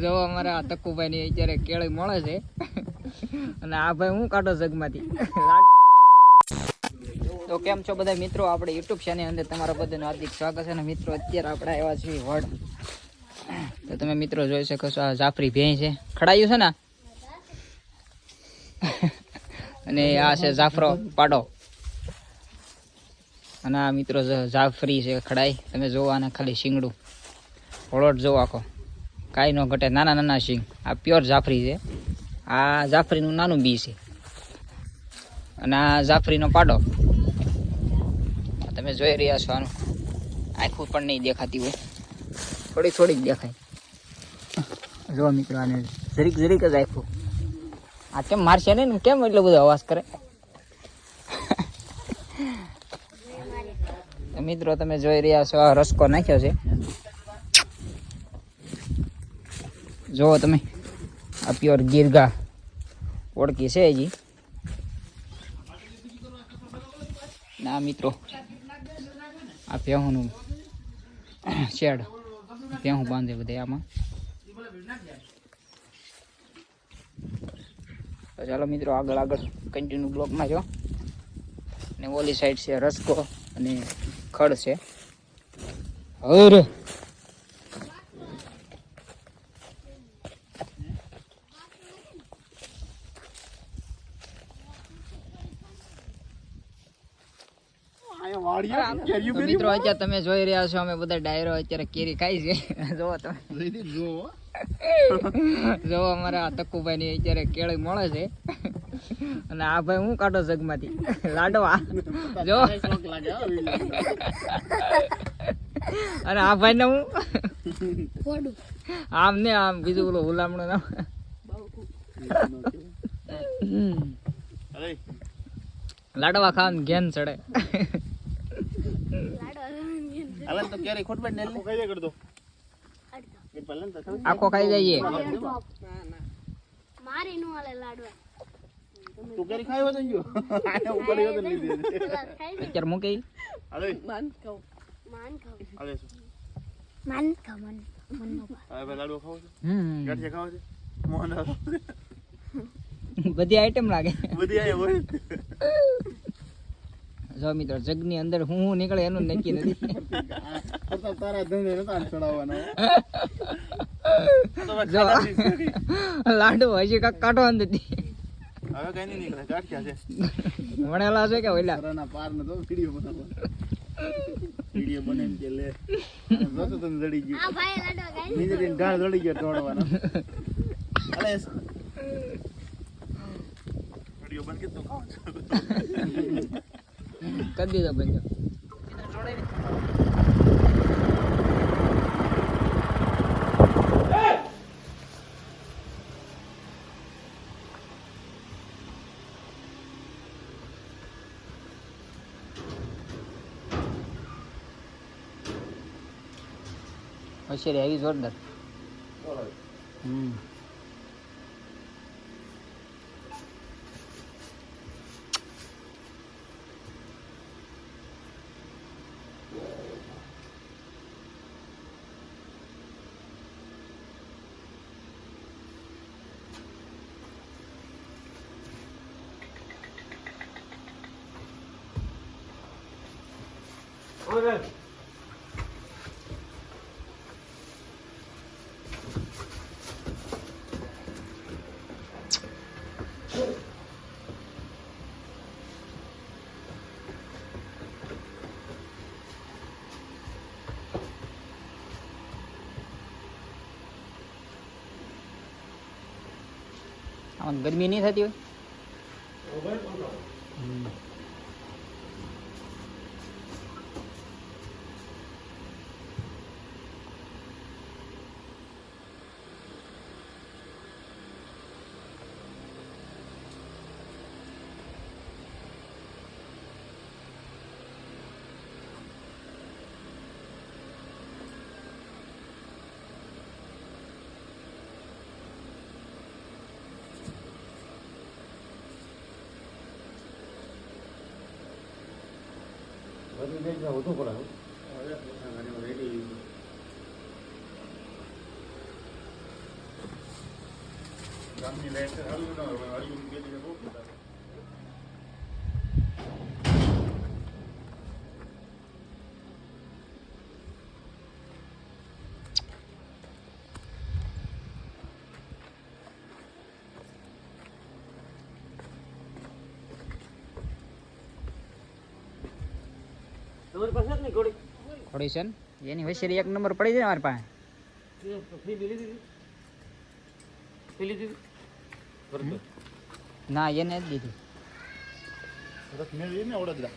જો અમારા તક્કુભાઈ ની અત્યારે કેળી મળે છે અને આ ભાઈ હું કાઢો જગમાંથી. તો કેમ છો બધા મિત્રો, આપણે યુટ્યુબ ચેનલ અંદર તમારા બધાનું હાર્દિક સ્વાગત છે. અને મિત્રો અત્યારે આપણે આવ્યા છીએ વડ. તો તમે મિત્રો જોઈ શકો છો, આ જાફરી ભેંસ છે, ખડાયું છે ને, અને આ છે જાફરો પાડો. અને આ મિત્રો જાફરી છે ખડાઈ. તમે જોવો આને ખાલી શીંગડું હળોટ જોવો આખો, કાંઈ ન ઘટે, નાના નાના શીંગ. આ પ્યોર જાફરી છે. આ જાફરીનું નાનું બી છે અને આ જાફરીનો પાડો તમે જોઈ રહ્યા છો. આનું આખું પણ નહીં દેખાતી હોય, થોડીક થોડીક દેખાય. જો મિત્રો આને જરીક જરીક જ આખું. આ કેમ મારશે નહીં ને, કેમ એટલો બધો અવાજ કરે? મિત્રો તમે જોઈ રહ્યા છો, આ રસકો નાખ્યો છે. જોવો તમે, આ પ્યોર ગીરગા ઓળખી છે હજી. ના મિત્રો, આ ભેહુંનું શેડ, ભેહું બાંધે બધે આમાં. તો ચાલો મિત્રો આગળ આગળ કન્ટિન્યુ બ્લોકમાં જો. ને ઓલી સાઈડ છે રસકો અને ખડ છે. અરે મિત્રો અત્યારે તમે જોઈ રહ્યા છો, અમે બધા ડાયરો અત્યારે કેરી ખાઈ છે. જોવો તમે, જોવો અમારા તક્કુભાઈ ની અત્યારે કેળી મળે છે અને આ ભાઈ હું કાઢો જગમાંથી લાડવા. જો અને આ ભાઈ ને હું આમ ને આમ બીજું બોલો હુલામણું નામ. લાડવા ખાવાનું ઘેન ચડે. આખો ખાઈ જઈએ. અત્યારે મૂકી બધી આઈટમ લાગે. જો મિત્રો જગની અંદર હું નીકળે એનું નક્કી નથી. લાડુ હજી કાંક કાઢવા નથી. વણેલા છે કે ઓલા વિડિયો બને કે લે જોતો તને જડી ગયું. આ ભાઈ લાડો ગાઈ નીચે દિન ઢાળ જડી ગયો તોડવાનો. અલે વિડિયો બંધ કે તો ખાવ કરી દીધો બંધ. હોશિયારી આવી જોરદાર. ગરમી નહીં થતી હોય. તમારી પાસે જ નહીં ઘોડી થોડી છે ને એની વસેરી એક નંબર પડી જાય મારી પાસે. ફ્રી બી લીધી લીધી ના એને જ દીધી. રસ મેળવી ને ઓળદરા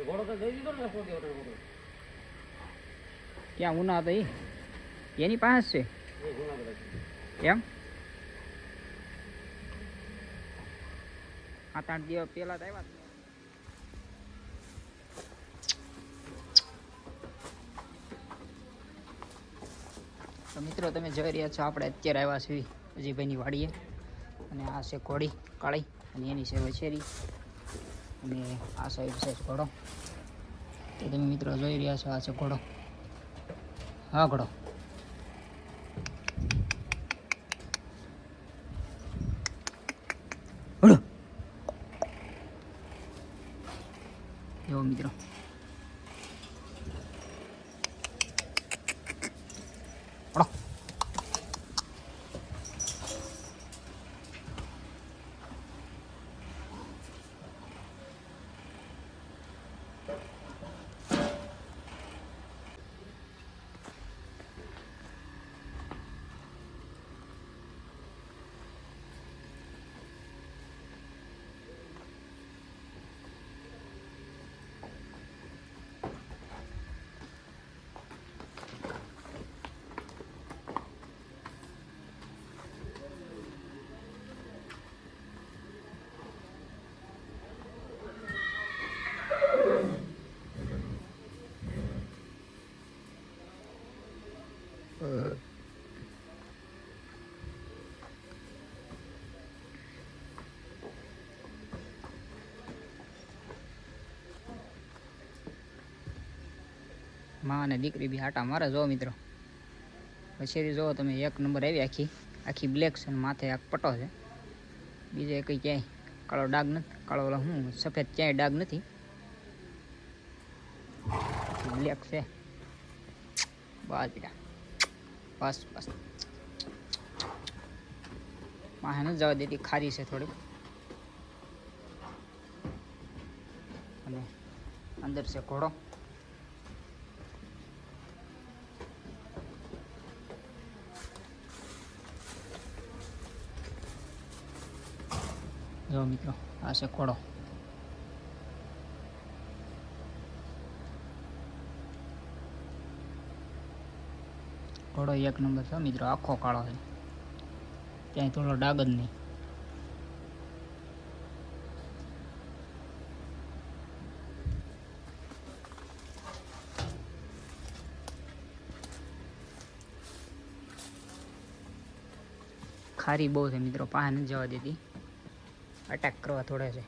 ઘોડો તો દઈ દીધો ને સોટી ઓર્ડર ઘોડો ક્યાં ઉના હતા એની પાસે એ જુનાગઢ છે એમ. 7-8 દિવસ પહેલા તો આવ્યા. તો મિત્રો તમે જોઈ રહ્યા છો આપણે અત્યારે આવ્યા છીએ અજયભાઈની વાડીએ. અને આ છે ઘોડી કાળી અને એની છે વછેરી અને આ સાઈડ છે ઘોડો. તો તમે મિત્રો જોઈ રહ્યા છો આ છે ઘોડો. હા ઘોડો એવો મિત્રો. માં અને દીકરી બી આટા મારે. જો મિત્રો વછેરી જોવો તમે એક નંબર આવી આખી આખી બ્લેક છે અને માથે આ પટ્ટો છે. બીજે કંઈ ક્યાંય કાળો ડાઘ નથી. કાળો ઓલો હું સફેદ ક્યાંય ડાઘ નથી. બ્લેક છે બસ બેટા બસ બસ. માહે નથી જવા દેતી. ખારી છે થોડી અને અંદર છે ઘોડો. જો મિત્રો આ છે ઘોડો. ઘોડો એક નંબર છે મિત્રો. આખો કાળો છે ક્યાંય થોડો ડાઘ જ નહીં. ખારી બહુ છે મિત્રો. પાસે નથી જવા દેતી. અટેક કરવા થોડે છે.